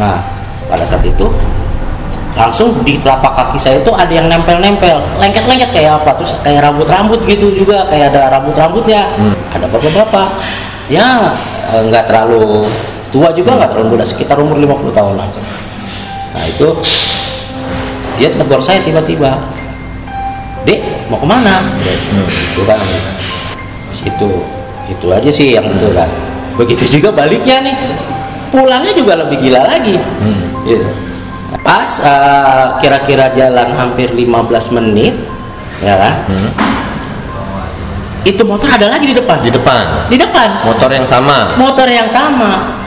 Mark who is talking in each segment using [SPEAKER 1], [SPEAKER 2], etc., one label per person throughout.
[SPEAKER 1] Nah, pada saat itu langsung di telapak kaki saya itu ada yang nempel-nempel, lengket-lengket kayak apa, terus kayak rambut-rambut gitu juga, kayak ada rambut-rambutnya. Ada bapak-bapak, ya nggak terlalu tua juga, nggak terlalu muda, sekitar umur 50 tahunan. Nah itu dia tegur saya tiba-tiba, "Dek, mau kemana?" Itu kan, itu aja sih yang itu kan. Begitu juga baliknya nih, pulangnya juga lebih gila lagi. Gitu. Pas kira-kira jalan hampir 15 menit, ya kan? Itu motor ada lagi di depan.
[SPEAKER 2] Di depan.
[SPEAKER 1] Di depan.
[SPEAKER 2] Motor yang sama.
[SPEAKER 1] Motor yang sama.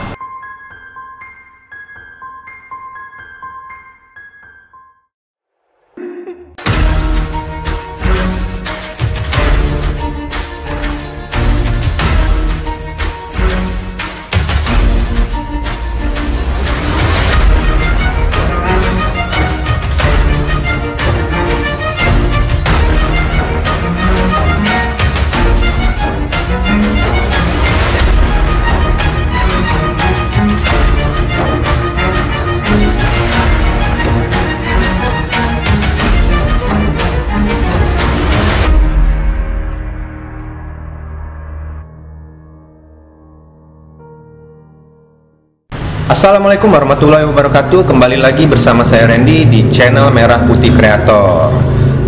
[SPEAKER 2] Assalamualaikum warahmatullahi wabarakatuh. Kembali lagi bersama saya Randy di channel Merah Putih Kreator.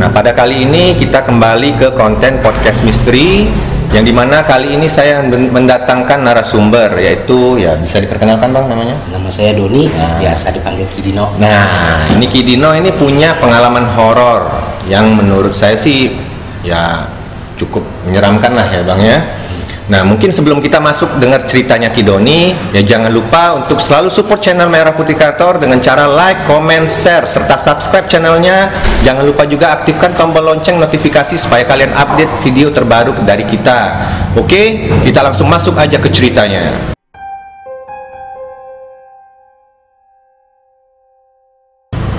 [SPEAKER 2] Nah, pada kali ini kita kembali ke konten podcast misteri, yang dimana kali ini saya mendatangkan narasumber, yaitu, ya bisa diperkenalkan Bang namanya?
[SPEAKER 1] Nama saya Doni, biasa dipanggil Kidino.
[SPEAKER 2] Nah, ini Kidino ini punya pengalaman horor yang menurut saya sih ya cukup menyeramkan lah ya Bang ya. Nah, mungkin sebelum kita masuk dengar ceritanya Kidoni, ya jangan lupa untuk selalu support channel Merah Putih Kreator dengan cara like, comment, share, serta subscribe channelnya. Jangan lupa juga aktifkan tombol lonceng notifikasi supaya kalian update video terbaru dari kita. Oke, kita langsung masuk aja ke ceritanya.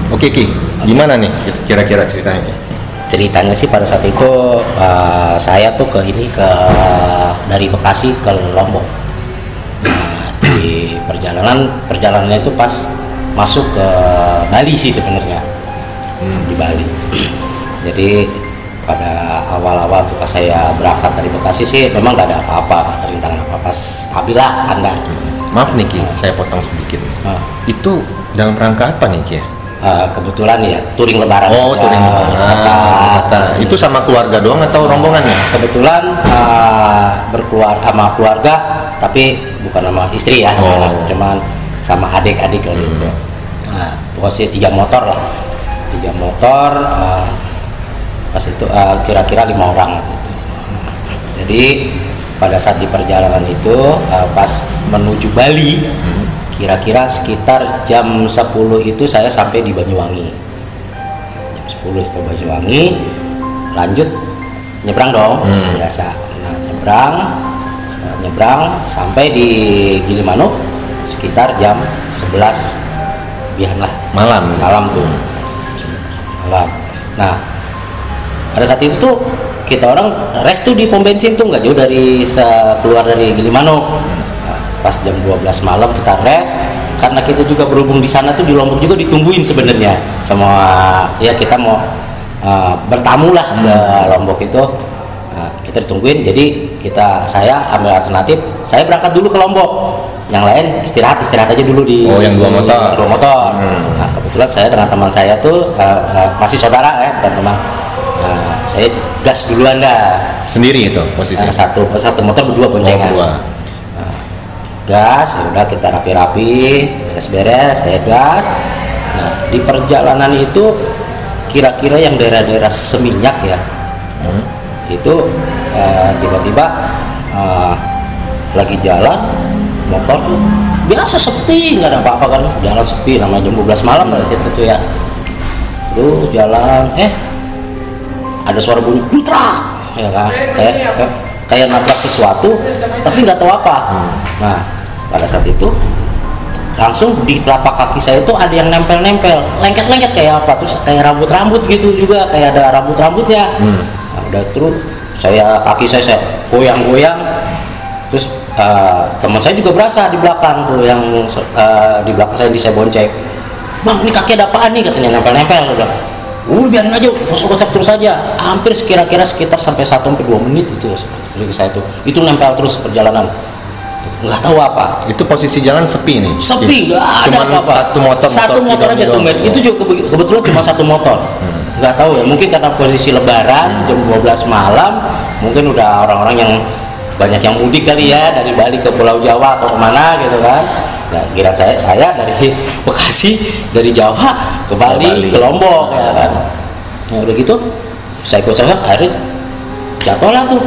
[SPEAKER 2] Oke Ki, gimana nih kira-kira ceritanya?
[SPEAKER 1] Ceritanya sih pada saat itu saya tuh dari Bekasi ke Lombok. Nah, di perjalanannya itu pas masuk ke Bali sih sebenarnya. Di Bali. Jadi pada awal-awal tuh pas saya berangkat dari Bekasi sih memang nggak ada apa-apa, rintangan apa-apa, stabil lah, standar.
[SPEAKER 2] Maaf nih Ki, saya potong sedikit. Itu dalam rangka apa nih Ki?
[SPEAKER 1] Kebetulan ya touring lebaran.
[SPEAKER 2] Oh, touring lebaran. Wisata. Itu sama keluarga doang atau rombongannya?
[SPEAKER 1] Kebetulan sama keluarga, tapi bukan sama istri ya, cuman sama adik-adik gitu. Nah, pokoknya 3 motor lah, 3 motor. Pas itu kira-kira 5 orang gitu. Jadi pada saat di perjalanan itu pas menuju Bali, kira-kira sekitar jam 10 itu saya sampai di Banyuwangi. Jam 10 sampai Banyuwangi, lanjut nyebrang dong, biasa. Nah, nyebrang sampai di Gilimanuk sekitar jam 11 bihan lah. Malam tuh. Malam. Nah, pada saat itu tuh kita orang rest tuh di pom bensin tuh nggak jauh dari keluar dari Gilimanuk. Pas jam 12 malam kita rest, karena kita juga berhubung di sana tuh di Lombok juga ditungguin sebenarnya sama ya, kita mau bertamu lah ke Lombok itu. Kita ditungguin, jadi saya ambil alternatif, saya berangkat dulu ke Lombok, yang lain istirahat aja dulu di
[SPEAKER 2] yang 2 motor.
[SPEAKER 1] Nah, kebetulan saya dengan teman saya tuh masih saudara ya, bukan teman. Saya gas duluan dah.
[SPEAKER 2] Sendiri itu posisinya?
[SPEAKER 1] Satu motor berdua boncengan. Gas, ya udah kita rapi-rapi, beres-beres, saya gas. Nah, di perjalanan itu kira-kira yang daerah-daerah Seminyak ya, itu tiba-tiba lagi jalan, motor tuh biasa sepi, nggak ada apa-apa kan, jalan sepi, namanya jam 12 malam dari situ tuh ya. Terus jalan, ada suara bunyi trak, ya kan, kayak nabrak sesuatu, tapi nggak tahu apa. Nah, pada saat itu langsung di telapak kaki saya itu ada yang nempel-nempel, lengket-lengket kayak apa, terus kayak rambut-rambut gitu juga, kayak ada rambut-rambutnya. Nah, udah terus kaki saya goyang-goyang, terus teman saya juga berasa di belakang tuh, yang di belakang saya bonceng. Bang, ini kaki ada apaan nih, katanya, nempel-nempel. Udah biarin aja, gosok-gosok terus aja. Hampir kira-kira sekitar sampai 1-2 menit itu saya tuh. Itu nempel terus perjalanan. Nggak tahu apa.
[SPEAKER 2] Itu posisi jalan sepi nih.
[SPEAKER 1] Sepi, nggak ada apa-apa. Satu motor aja tuh, itu juga kebetulan cuma satu motor. Nggak tahu ya, mungkin karena posisi lebaran jam 12 malam, mungkin udah orang-orang yang banyak yang mudik kali ya, dari Bali ke Pulau Jawa atau kemana gitu kan. Nah, kira saya dari Bekasi, dari Jawa ke Bali, ke Lombok ya kan. Ya udah gitu, saya ikut akhirnya jatuh lah tuh.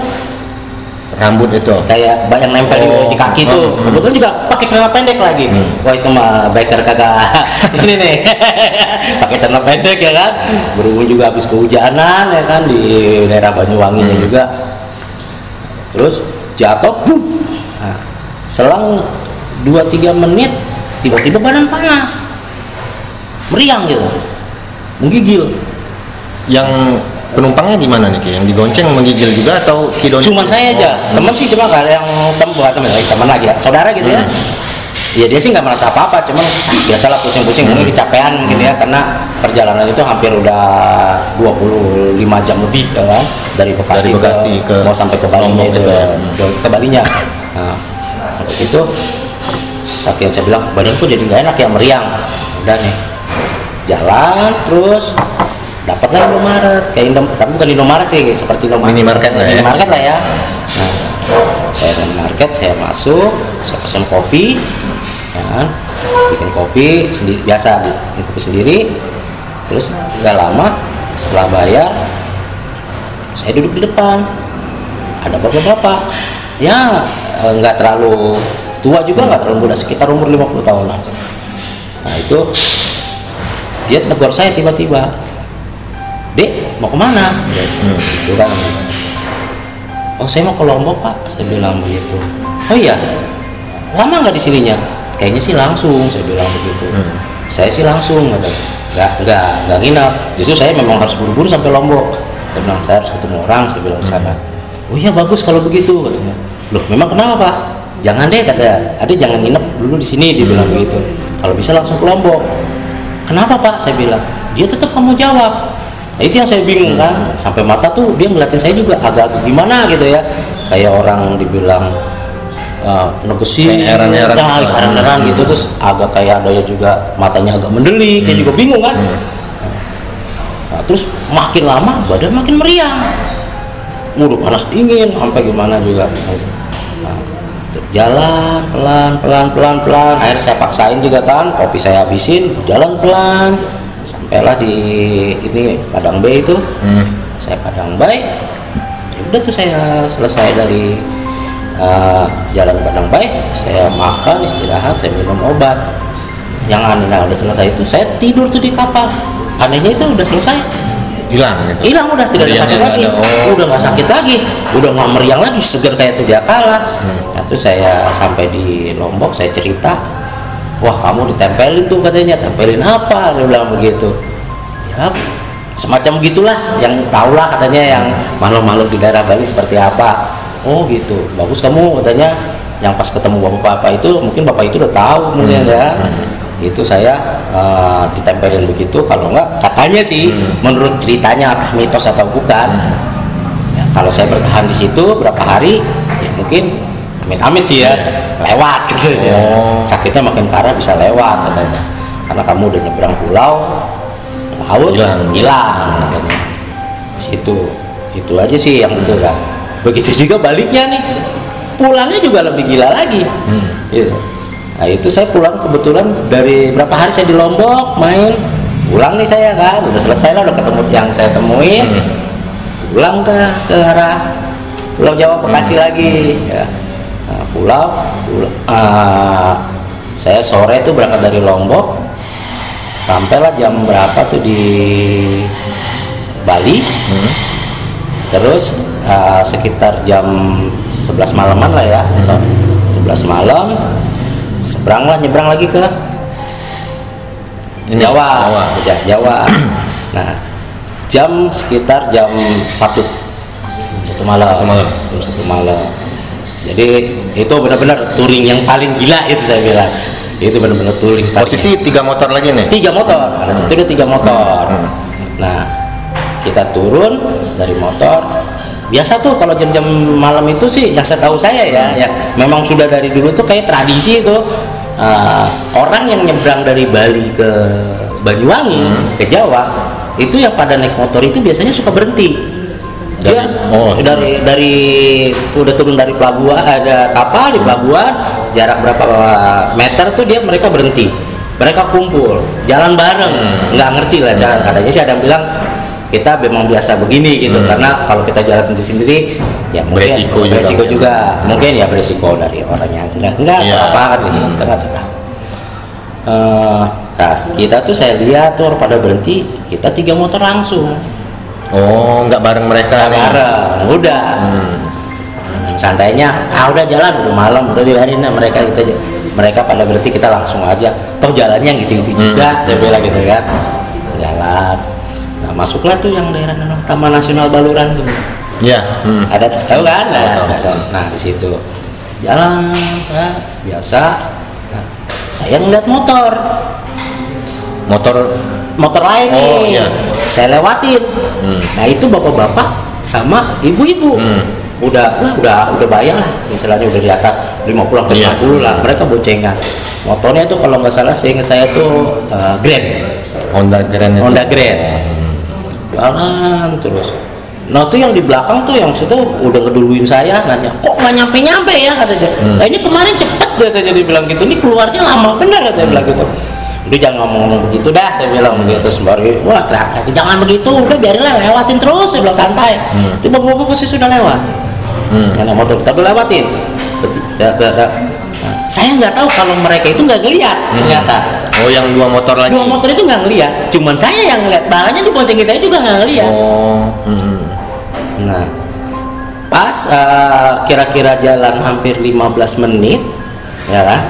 [SPEAKER 2] Rambut itu
[SPEAKER 1] kayak yang nempel di kaki tuh. Kebetulan juga pakai celana pendek lagi. Wah, itu mah biker kagak ini nih. Pakai celana pendek ya kan. Berhubung juga habis kehujanan ya kan di daerah Banyuwanginya juga. Terus jatuh, nah, selang 2-3 menit tiba-tiba badan panas, meriang gitu, menggigil.
[SPEAKER 2] Yang penumpangnya gimana nih, Ki? Yang digonceng menggigil juga atau Kidoni?
[SPEAKER 1] Cuman saya aja, teman sih cuma gak ada yang teman lagi ya, saudara gitu ya. Ya dia sih nggak merasa apa-apa, cuman biasalah pusing-pusing, mungkin kecapean mungkin ya, karena perjalanan itu hampir udah 25 jam lebih ya kan, dari Bekasi ke mau sampai ke Balinya itu ke Balinya. Nah, waktu itu saking saya bilang badanku jadi nggak enak ya, meriang. Udah nih jalan terus dapatlah Indomaret, kayak tapi bukan Indomaret sih, seperti
[SPEAKER 2] minimarket
[SPEAKER 1] lah ya. Nah, saya minimarket, saya masuk, saya pesan kopi, ya kan? Bikin kopi sendiri, biasa bikin kopi sendiri. Terus nggak lama setelah bayar, saya duduk di depan, ada bapak-bapak, ya nggak terlalu tua juga, nggak terlalu muda, sekitar umur 50 tahunan. Nah itu dia tegur saya tiba-tiba, "Dek, mau kemana?" Gitu kan. "Oh, saya mau ke Lombok, Pak," saya bilang begitu. "Oh iya, lama nggak di sininya?" "Kayaknya sih langsung," saya bilang begitu. "Saya sih langsung," nggak nginap. Justru saya memang harus buru-buru sampai Lombok. Saya bilang saya harus ketemu orang, saya bilang di sana. "Oh iya, bagus kalau begitu," katanya. "Loh, memang kenapa, Pak?" "Jangan deh," katanya, "Ade jangan nginep dulu di sini," dia bilang begitu. "Kalau bisa langsung ke Lombok." "Kenapa, Pak?" saya bilang. Dia tetap kamu jawab. Nah, itu yang saya bingung kan, sampai mata tuh dia ngeliatin saya juga agak gimana gitu ya, kayak orang dibilang negesin, heran-heran gitu, terus agak kayak ada juga matanya agak mendelik, saya juga bingung kan. Nah, terus makin lama badan makin meriang, udah panas dingin sampai gimana juga. Nah, jalan pelan, akhirnya saya paksain juga kan, kopi saya habisin, jalan pelan, sampailah di ini Padang Bay itu. Saya Padang Bay, ya udah tuh saya selesai dari jalan Padang Bay, saya makan, istirahat, saya minum obat. Yang anehnya udah selesai itu saya tidur tuh di kapal. Anehnya itu udah selesai,
[SPEAKER 2] hilang gitu.
[SPEAKER 1] Hilang, udah tidak ada sakit lagi. Udah nggak sakit lagi, udah nggak meriang lagi, seger kayak sedia kala. Nah, terus saya sampai di Lombok, saya cerita, "Wah, kamu ditempelin tuh," katanya. "Tempelin apa?" dia bilang begitu. "Ya semacam gitulah, yang tahulah," katanya, yang makhluk-makhluk di daerah Bali seperti apa. "Oh gitu, bagus kamu," katanya. Yang pas ketemu bapak-bapak itu, mungkin bapak itu udah tahu mungkin ya. Itu saya ditempelin begitu. Kalau enggak, katanya sih menurut ceritanya, entah mitos atau bukan, ya, kalau saya bertahan di situ berapa hari, ya mungkin amit-amit sih ya, lewat gitu ya. Sakitnya makin parah bisa lewat katanya, karena kamu udah nyebrang pulau laut, hilang katanya. Itu aja sih yang itu lah. Begitu juga baliknya nih, pulangnya juga lebih gila lagi. Gitu. Nah itu saya pulang kebetulan dari berapa hari saya di Lombok main, pulang nih saya kan, udah selesai lah, udah ketemu yang saya temuin, pulang ke arah Pulau Jawa, Bekasi lagi. Ya. Nah, pulau saya sore itu berangkat dari Lombok, sampailah jam berapa tuh di Bali. Terus sekitar jam 11 malaman lah ya, 11 malam nyebrang lagi ke Jawa. Nah, sekitar jam 1 malam. Jadi itu benar-benar touring yang paling gila itu saya bilang. Itu benar-benar touring.
[SPEAKER 2] Posisi 3 motor lagi nih?
[SPEAKER 1] 3 motor, ada satu dia 3 motor. Nah, kita turun dari motor. Biasa tuh kalau jam-jam malam itu sih, yang setahu saya ya memang sudah dari dulu tuh kayak tradisi itu orang yang nyebrang dari Bali ke Banyuwangi ke Jawa itu yang pada naik motor itu biasanya suka berhenti. Dia dari udah turun dari pelabuhan, ada kapal di pelabuhan jarak berapa meter tuh mereka berhenti, mereka kumpul jalan bareng. Nggak ngerti lah katanya sih, ada yang bilang kita memang biasa begini gitu, karena kalau kita jalan sendiri ya mungkin beresiko juga mungkin ya beresiko dari orang yang enggak apa kan gitu, kita nggak tahu. Nah kita tuh saya lihat tuh pada berhenti, kita 3 motor langsung.
[SPEAKER 2] Oh, nggak bareng mereka?
[SPEAKER 1] Nggak bareng, udah. Santainya, udah jalan, udah malam, udah dibiarin mereka pada berhenti, kita langsung aja. Toh jalannya gitu-gitu juga, saya bilang gitu kan. Jalan. Nah, masuklah tuh yang daerah Taman Nasional Baluran tuh.
[SPEAKER 2] Iya.
[SPEAKER 1] Ada tahu kan? Nah, di situ jalan biasa. Nah, saya ngeliat motor lain nih, saya lewatin. Nah itu bapak-bapak sama ibu-ibu udah bayar lah, istilahnya udah di atas 50 ke 50 lah, mereka boncengan. Motornya tuh kalau nggak salah seingat saya tuh
[SPEAKER 2] Honda
[SPEAKER 1] Grand. Jalan terus. Nah tuh yang di belakang tuh yang situ udah ngeduluin saya, nanya kok nggak nyampe ya katanya. Kayaknya kemarin cepet katanya, dia bilang gitu, ini keluarnya lama bener katanya, bilang gitu. Udah jangan ngomong begitu dah, saya bilang begitu. Sembari wah teriak-teriak, jangan begitu, udah biarinlah, lewatin terus, saya bilang santai. Itu bapak-bapak pasti sudah lewat. Yang motor kita udah lewatin. Saya nggak tahu kalau mereka itu nggak ngeliat ternyata.
[SPEAKER 2] Oh, yang 2 motor lagi?
[SPEAKER 1] 2 motor itu nggak ngeliat, cuman saya yang ngeliat. Bahkan di boncengin saya juga nggak ngeliat. Nah pas kira-kira jalan hampir 15 menit ya kan,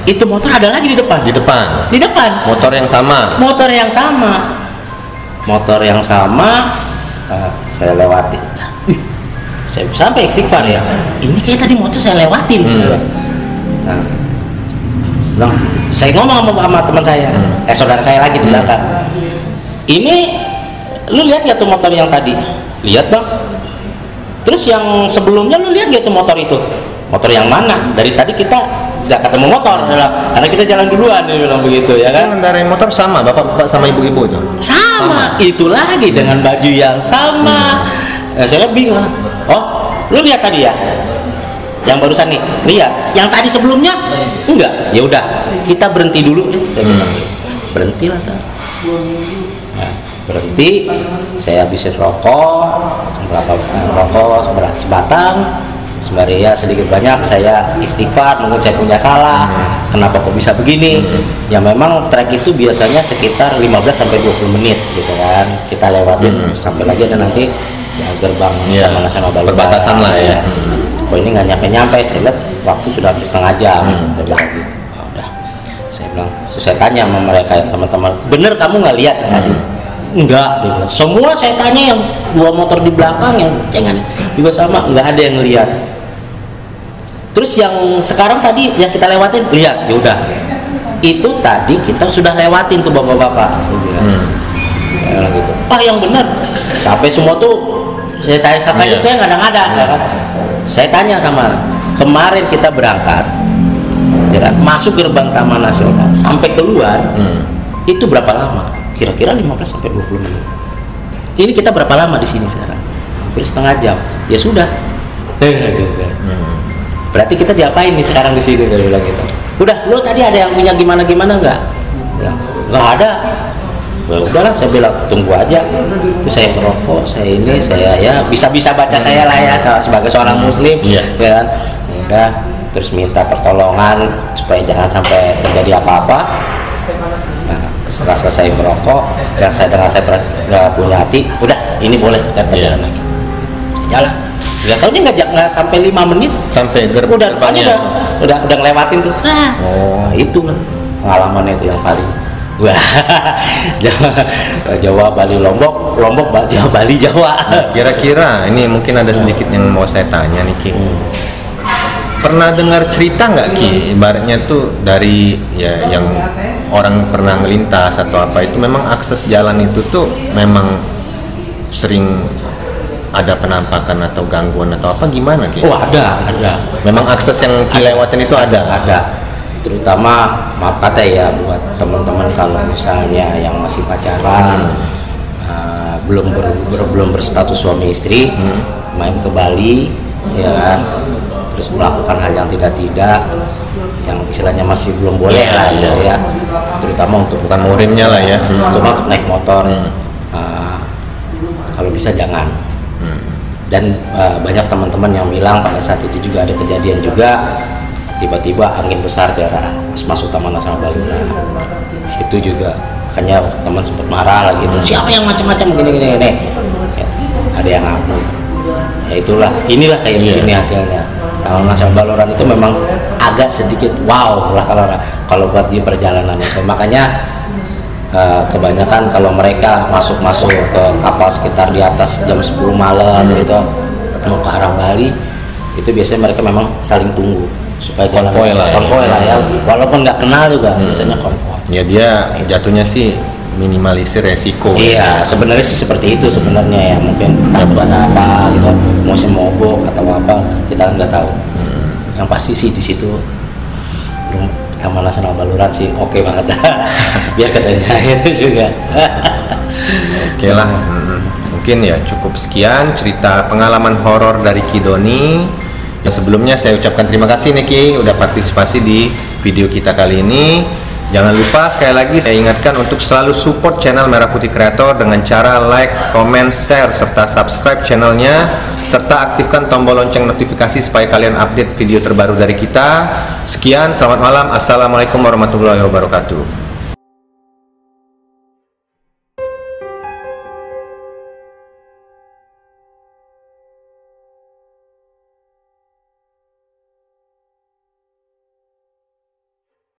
[SPEAKER 1] itu motor ada lagi di depan
[SPEAKER 2] motor yang sama.
[SPEAKER 1] Saya lewati. Saya sampai istighfar ya, ini kayak tadi motor saya lewatin. Nah, saya ngomong sama teman saya, saudara saya lagi di belakang, ini lu lihat gak tuh motor yang tadi? Lihat bang. Terus yang sebelumnya lu lihat gak tuh motor itu? Motor yang mana? Dari tadi kita nggak ketemu motor, karena kita jalan duluan, dia bilang begitu ya kan.
[SPEAKER 2] Ngendarai motor sama bapak-bapak sama ibu-ibu itu?
[SPEAKER 1] Sama. Itu lagi dengan baju yang sama. Saya bingung. Oh, lu lihat tadi ya? Yang barusan nih, lihat. Yang tadi sebelumnya enggak. Ya udah, kita berhenti dulu ya, saya bilang. Berhentilah tuh. Nah, berhenti. Saya habisin rokok sebatang. Sembari ya sedikit banyak saya istighfar, mungkin saya punya salah, kenapa kok bisa begini. Ya memang trek itu biasanya sekitar 15 sampai 20 menit gitu kan, kita lewatin sampai lagi ada nanti ya, gerbang Taman Nasional Baluran,
[SPEAKER 2] perbatasan lah ya.
[SPEAKER 1] Kok ini nggak nyampe, saya lihat waktu sudah hampir setengah jam. Dia bilang gitu. Udah, saya bilang, saya tanya sama mereka ya, teman-teman, bener kamu nggak lihat tadi? Enggak, dia bilang. Semua saya tanya yang 2 motor di belakang yang cengan juga sama, nggak ada yang lihat. Terus yang sekarang tadi yang kita lewatin, lihat, ya udah. Itu tadi kita sudah lewatin tuh bapak-bapak, saya bilang. Ya, gitu. Yang benar. Sampai semua tuh saya kaget, saya nggak ada. Saya tanya sama, kemarin kita berangkat, ya kan, masuk gerbang Taman Nasional sampai keluar, itu berapa lama? Kira-kira 15 sampai 20 menit. Ini kita berapa lama di sini sekarang? Hampir setengah jam. Ya sudah. Berarti kita diapain nih sekarang di sini, saya bilang gitu. Udah, lu tadi ada yang punya gimana enggak? Enggak ada. Ya udahlah, saya bilang tunggu aja. Itu saya merokok, saya ya bisa baca saya lah ya sebagai seorang muslim, ya kan. Udah, terus minta pertolongan supaya jangan sampai terjadi apa-apa. Nah, setelah selesai merokok, yang saya punya hati, udah ini boleh sekarang jalan lagi. Saya jalan. Gak taunya nggak sampai 5 menit
[SPEAKER 2] sampai
[SPEAKER 1] udah ngelewatin terus. Nah, itulah pengalamannya itu yang paling Wah, Jawa, Jawa, Bali, Lombok, Lombok, Jawa, Bali, Jawa.
[SPEAKER 2] Kira-kira ini mungkin ada sedikit yang mau saya tanya nih Ki. Pernah dengar cerita nggak Ki, ibaratnya tuh dari ya yang orang pernah melintas atau apa itu memang akses jalan itu tuh memang sering ada penampakan atau gangguan atau apa gimana Ki?
[SPEAKER 1] Oh ada.
[SPEAKER 2] Memang akses yang Ki lewatin itu ada.
[SPEAKER 1] Terutama maaf kata ya buat teman-teman kalau misalnya yang masih pacaran, belum berstatus suami istri, main ke Bali, ya kan, terus melakukan hal yang tidak, yang istilahnya masih belum boleh lah gitu ya, terutama untuk
[SPEAKER 2] Bukan muhrimnya lah ya.
[SPEAKER 1] terutama untuk naik motor, kalau bisa jangan. Dan banyak teman-teman yang bilang pada saat itu juga ada kejadian juga, tiba-tiba angin besar daerah pas masuk Taman Nasional Baluran, situ juga makanya teman sempat marah lagi itu, siapa yang macam-macam gini ya, ada yang ngaku ya inilah kayak begini hasilnya. Taman Nasional Baluran itu memang agak sedikit wow lah kalau buat di perjalanan itu, makanya kebanyakan kalau mereka masuk ke kapal sekitar di atas jam 10 malam gitu mau ke arah Bali, itu biasanya mereka memang saling tunggu supaya konvoy lah ya, walaupun nggak kenal juga biasanya konvoy
[SPEAKER 2] Ya dia jatuhnya sih minimalisir resiko.
[SPEAKER 1] Iya, sebenarnya sih seperti itu sebenarnya ya, mungkin takut ada apa gitu, mau mogok atau apa kita nggak tahu. Yang pasti sih di situ Taman Nasional Baluran sih oke banget. Biar katanya itu juga.
[SPEAKER 2] Oke lah, mungkin ya cukup sekian cerita pengalaman horor dari Ki Doni. Yang sebelumnya saya ucapkan terima kasih nih Ki udah partisipasi di video kita kali ini. Jangan lupa sekali lagi saya ingatkan untuk selalu support channel Merah Putih Kreator dengan cara like, comment, share, serta subscribe channelnya, serta aktifkan tombol lonceng notifikasi supaya kalian update video terbaru dari kita. Sekian, selamat malam, assalamualaikum warahmatullahi wabarakatuh.